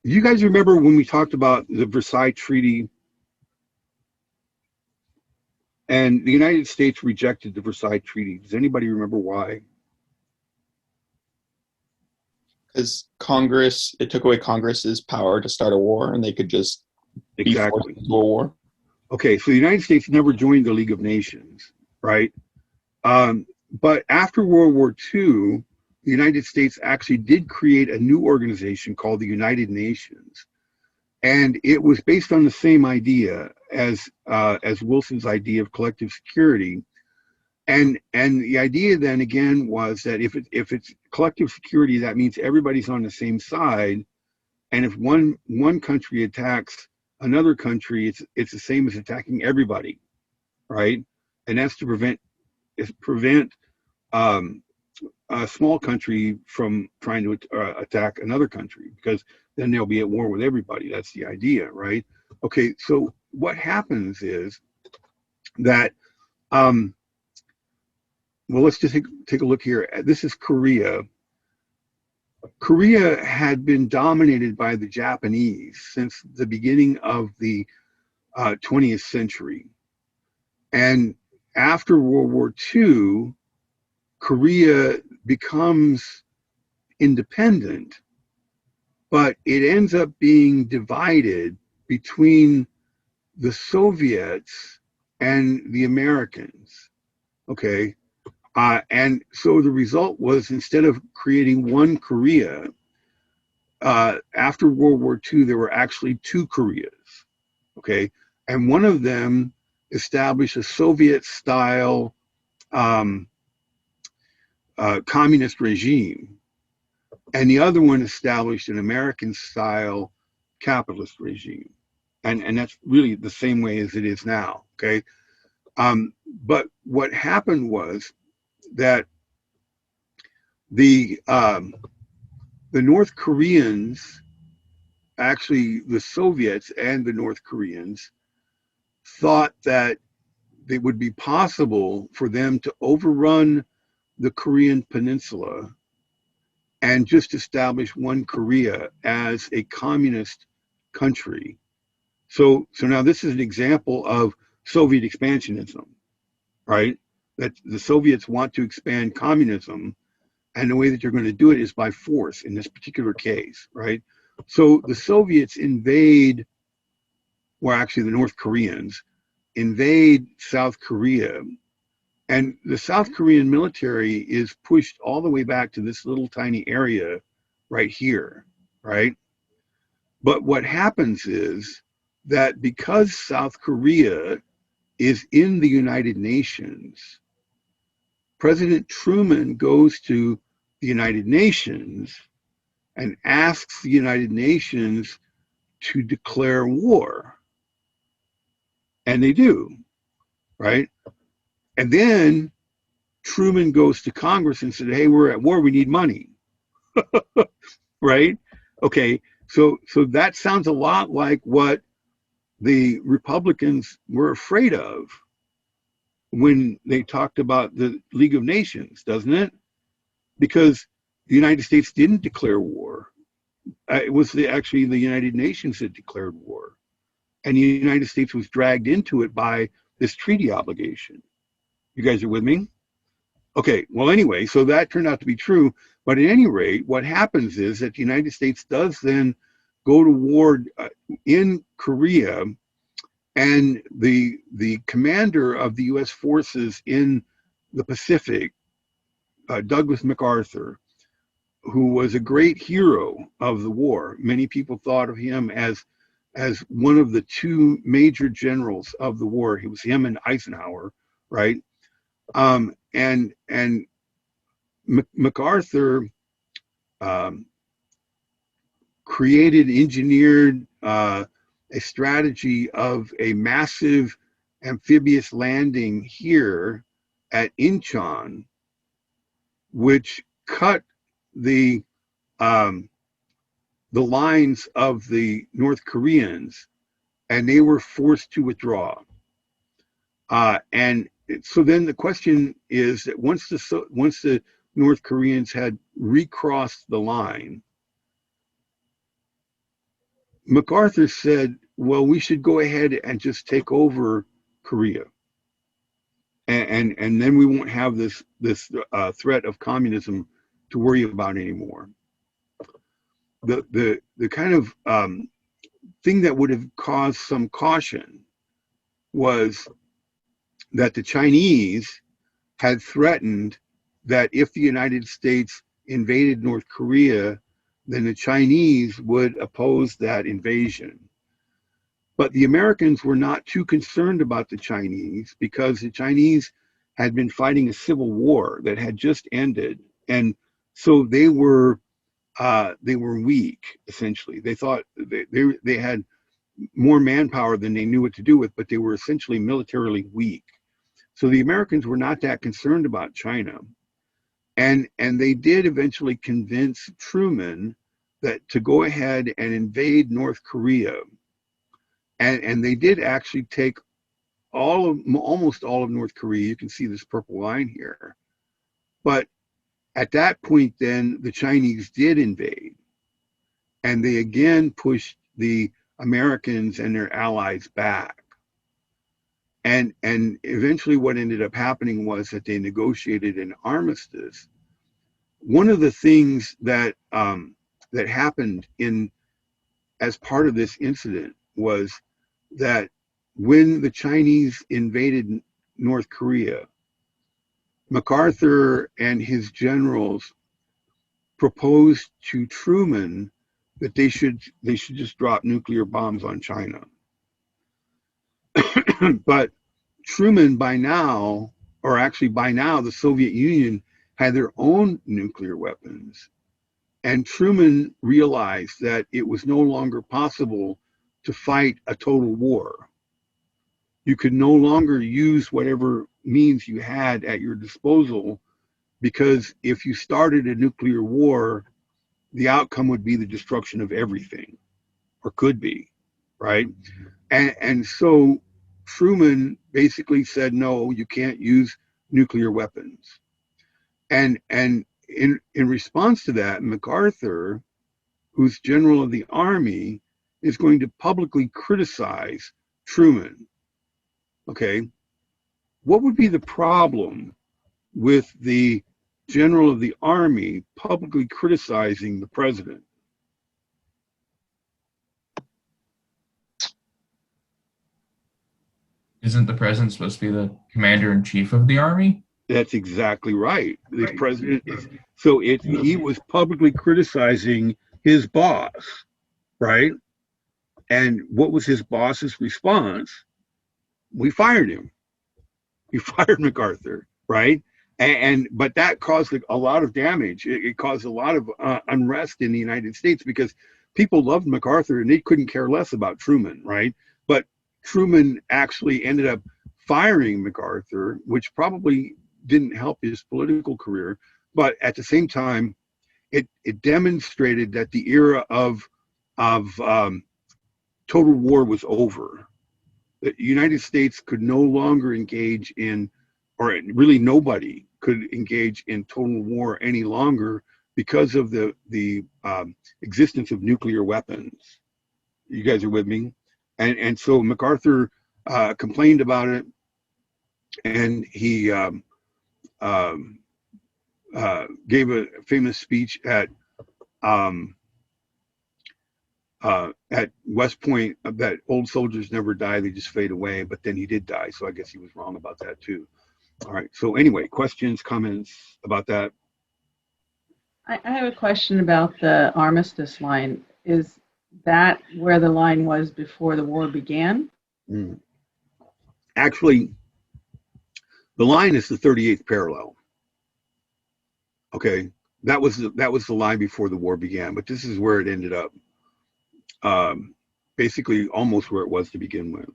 You guys remember when we talked about the Versailles Treaty and the United States rejected the Versailles Treaty? Does anybody remember why? Because Congress, it took away Congress's power to start a war, and they could just be forced Exactly. into a war. Okay, so the United States never joined the League of Nations, right? Um, but after World War II, the United States actually did create a new organization called the United Nations, and it was based on the same idea as Wilson's idea of collective security. And the idea then again was that if it's collective security, that means everybody's on the same side. And if one country attacks another country, it's the same as attacking everybody, right? And that's to prevent um, a small country from trying to attack another country, because then they'll be at war with everybody. That's the idea, right? Okay, so what happens is that um, well, let's just take a look here. This is Korea. Korea had been dominated by the Japanese since the beginning of the 20th century. And after World War II, Korea becomes independent, but it ends up being divided between the Soviets and the Americans. Okay. And so the result was, instead of creating one Korea, after World War II, there were actually two Koreas. Okay. And one of them established a Soviet style um, communist regime, and the other one established an American style capitalist regime. And that's really the same way as it is now. Okay. But what happened was that the the North Koreans, actually the Soviets and the North Koreans, thought that it would be possible for them to overrun the Korean peninsula and just establish one Korea as a communist country. So now this is an example of Soviet expansionism, right? That the Soviets want to expand communism, and the way that you're going to do it is by force in this particular case, right? So the Soviets invade, or actually the North Koreans invade South Korea, and the South Korean military is pushed all the way back to this little tiny area right here, right? But what happens is that because South Korea is in the United Nations, President Truman goes to the United Nations and asks the United Nations to declare war. And they do, right? And then Truman goes to Congress and said, "Hey, we're at war. We need money." Right? Okay. So that sounds a lot like what the Republicans were afraid of when they talked about the League of Nations, doesn't it? Because the United States didn't declare war. It was actually the United Nations that declared war. And the United States was dragged into it by this treaty obligation. You guys are with me? Okay, well, anyway, so that turned out to be true. But at any rate, what happens is that the United States does then go to war in Korea, and the commander of the U.S. forces in the Pacific, Douglas MacArthur, who was a great hero of the war. Many people thought of him as one of the two major generals of the war. He was him and Eisenhower, right? And MacArthur um, engineered a strategy of a massive amphibious landing here at Incheon, which cut the um, the lines of the North Koreans, and they were forced to withdraw. And so then the question is that once the North Koreans had recrossed the line, MacArthur said, well, we should go ahead and just take over Korea. And then we won't have this threat of communism to worry about anymore. The kind of thing that would have caused some caution was that the Chinese had threatened that if the United States invaded North Korea, then the Chinese would oppose that invasion. But the Americans were not too concerned about the Chinese because the Chinese had been fighting a civil war that had just ended. And so they were weak, essentially. They thought they had more manpower than they knew what to do with, but they were essentially militarily weak. So the Americans were not that concerned about China. And they did eventually convince Truman that to go ahead and invade North Korea. And they did actually take almost all of North Korea. You can see this purple line here. But at that point, then the Chinese did invade. And they again pushed the Americans and their allies back. And eventually what ended up happening was that they negotiated an armistice. One of the things that that happened as part of this incident was that when the Chinese invaded North Korea, MacArthur and his generals proposed to Truman that they should just drop nuclear bombs on China. But Truman by now, the Soviet Union had their own nuclear weapons. And Truman realized that it was no longer possible to fight a total war. You could no longer use whatever means you had at your disposal, because if you started a nuclear war, the outcome would be the destruction of everything, or could be, right? And so Truman basically said, no, you can't use nuclear weapons. And in response to that, MacArthur, who's general of the army, is going to publicly criticize Truman. Okay, what would be the problem with the general of the army publicly criticizing the president? Isn't the president supposed to be the commander in chief of the army? That's exactly right. The president is, so he was publicly criticizing his boss, right? And what was his boss's response? We fired him. We fired MacArthur, right? But that caused a lot of damage. It caused a lot of unrest in the United States because people loved MacArthur and they couldn't care less about Truman, right? But Truman actually ended up firing MacArthur, which probably didn't help his political career. But at the same time, it demonstrated that the era of total war was over. The United States could no longer engage in, or really nobody could engage in total war any longer because of the existence of nuclear weapons. You guys are with me? And so MacArthur complained about it, and he gave a famous speech at West Point that old soldiers never die, they just fade away. But then he did die, so I guess he was wrong about that too. All right, so anyway, questions, comments about that? I have a question about the armistice line. Is that where the line was before the war began? Actually, the line is the 38th parallel. Okay, that was the line before the war began, but this is where it ended up. Basically almost where it was to begin with.